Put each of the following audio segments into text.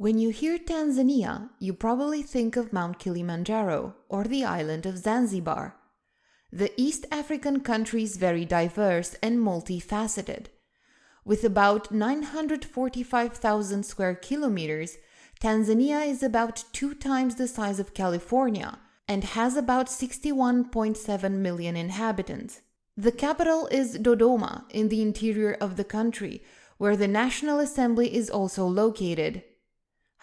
When you hear Tanzania, you probably think of Mount Kilimanjaro or the island of Zanzibar. The East African country is very diverse and multifaceted. With about 945,000 square kilometers, Tanzania is about 2 times the size of California and has about 61.7 million inhabitants. The capital is Dodoma in the interior of the country, where the National Assembly is also located.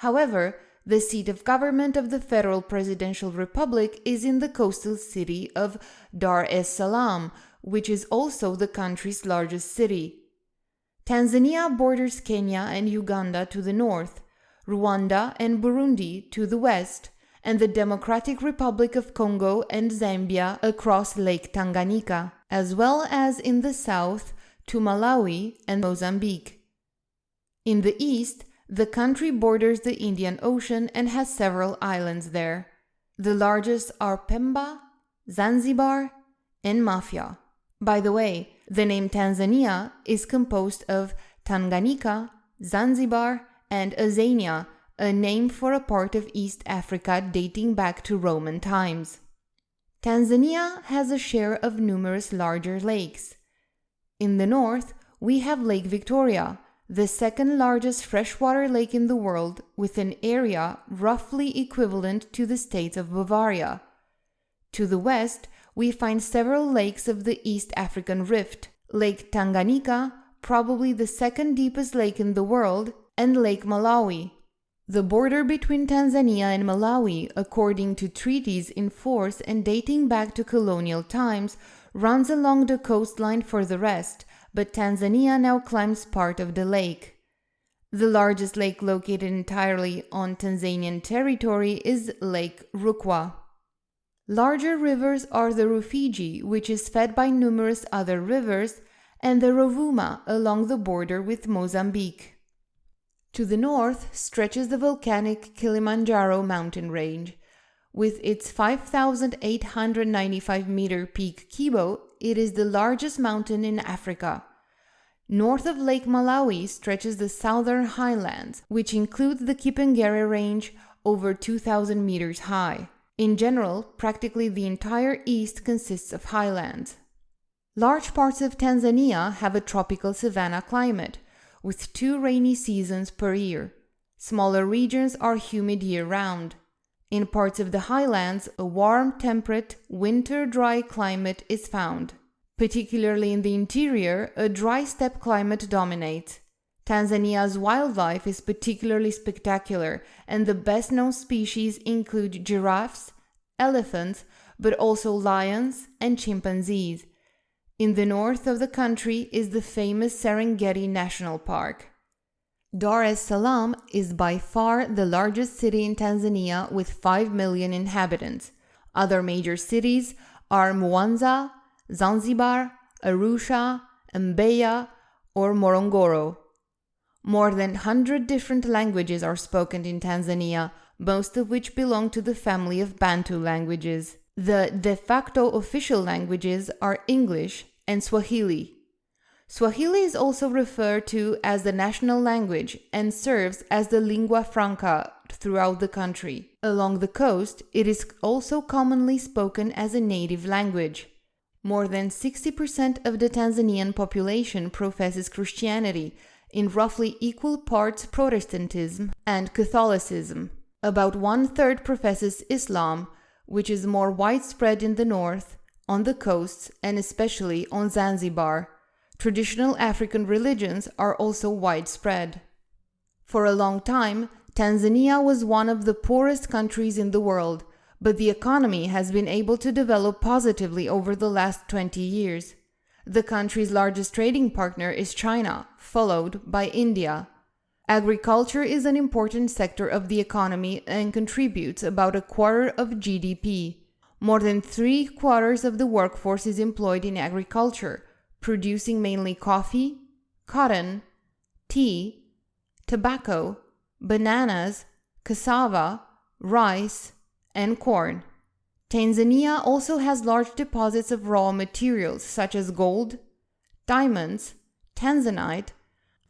However, the seat of government of the Federal Presidential Republic is in the coastal city of Dar es Salaam, which is also the country's largest city. Tanzania borders Kenya and Uganda to the north, Rwanda and Burundi to the west, and the Democratic Republic of Congo and Zambia across Lake Tanganyika, as well as in the south to Malawi and Mozambique. In the east, the country borders the Indian Ocean and has several islands there. The largest are Pemba, Zanzibar, and Mafia. By the way, the name Tanzania is composed of Tanganyika, Zanzibar, and Azania, a name for a part of East Africa dating back to Roman times. Tanzania has a share of numerous larger lakes. In the north, we have Lake Victoria, the second largest freshwater lake in the world, with an area roughly equivalent to the state of Bavaria. To the west, we find several lakes of the East African Rift, Lake Tanganyika, probably the second deepest lake in the world, and Lake Malawi. The border between Tanzania and Malawi, according to treaties in force and dating back to colonial times, runs along the coastline for the rest, but Tanzania now claims part of the lake. The largest lake located entirely on Tanzanian territory is Lake Rukwa. Larger rivers are the Rufiji, which is fed by numerous other rivers, and the Rovuma along the border with Mozambique. To the north stretches the volcanic Kilimanjaro mountain range. With its 5,895-meter peak Kibo, it is the largest mountain in Africa. North of Lake Malawi stretches the southern highlands, which include the Kipengere range, over 2,000 meters high. In general, practically the entire east consists of highlands. Large parts of Tanzania have a tropical savanna climate, with 2 rainy seasons per year. Smaller regions are humid year-round. In parts of the highlands, a warm, temperate, winter-dry climate is found. Particularly in the interior, a dry steppe climate dominates. Tanzania's wildlife is particularly spectacular, and the best-known species include giraffes, elephants, but also lions and chimpanzees. In the north of the country is the famous Serengeti National Park. Dar es Salaam is by far the largest city in Tanzania with 5 million inhabitants. Other major cities are Mwanza, Zanzibar, Arusha, Mbeya, or Morogoro. More than 100 different languages are spoken in Tanzania, most of which belong to the family of Bantu languages. The de facto official languages are English and Swahili. Swahili is also referred to as the national language and serves as the lingua franca throughout the country. Along the coast, it is also commonly spoken as a native language. More than 60% of the Tanzanian population professes Christianity, in roughly equal parts Protestantism and Catholicism. About 1/3 professes Islam, which is more widespread in the north, on the coasts, and especially on Zanzibar. Traditional African religions are also widespread. For a long time, Tanzania was one of the poorest countries in the world, but the economy has been able to develop positively over the last 20 years. The country's largest trading partner is China, followed by India. Agriculture is an important sector of the economy and contributes about 1/4 of GDP. More than 3/4 of the workforce is employed in agriculture, producing mainly coffee, cotton, tea, tobacco, bananas, cassava, rice, and corn. Tanzania also has large deposits of raw materials such as gold, diamonds, tanzanite,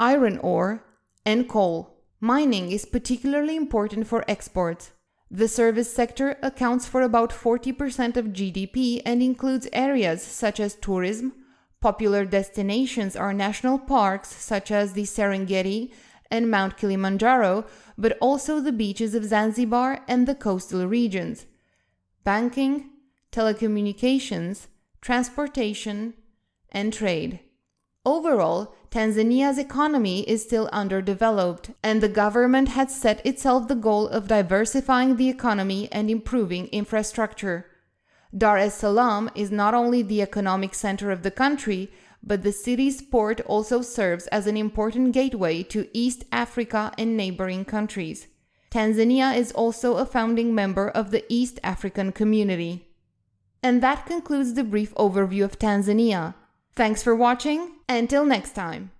iron ore, and coal. Mining is particularly important for exports. The service sector accounts for about 40% of GDP and includes areas such as tourism. Popular destinations are national parks such as the Serengeti and Mount Kilimanjaro, but also the beaches of Zanzibar and the coastal regions. Banking, telecommunications, transportation, and trade. Overall, Tanzania's economy is still underdeveloped, and the government has set itself the goal of diversifying the economy and improving infrastructure. Dar es Salaam is not only the economic center of the country, but the city's port also serves as an important gateway to East Africa and neighboring countries. Tanzania is also a founding member of the East African Community. And that concludes the brief overview of Tanzania. Thanks for watching. Until next time.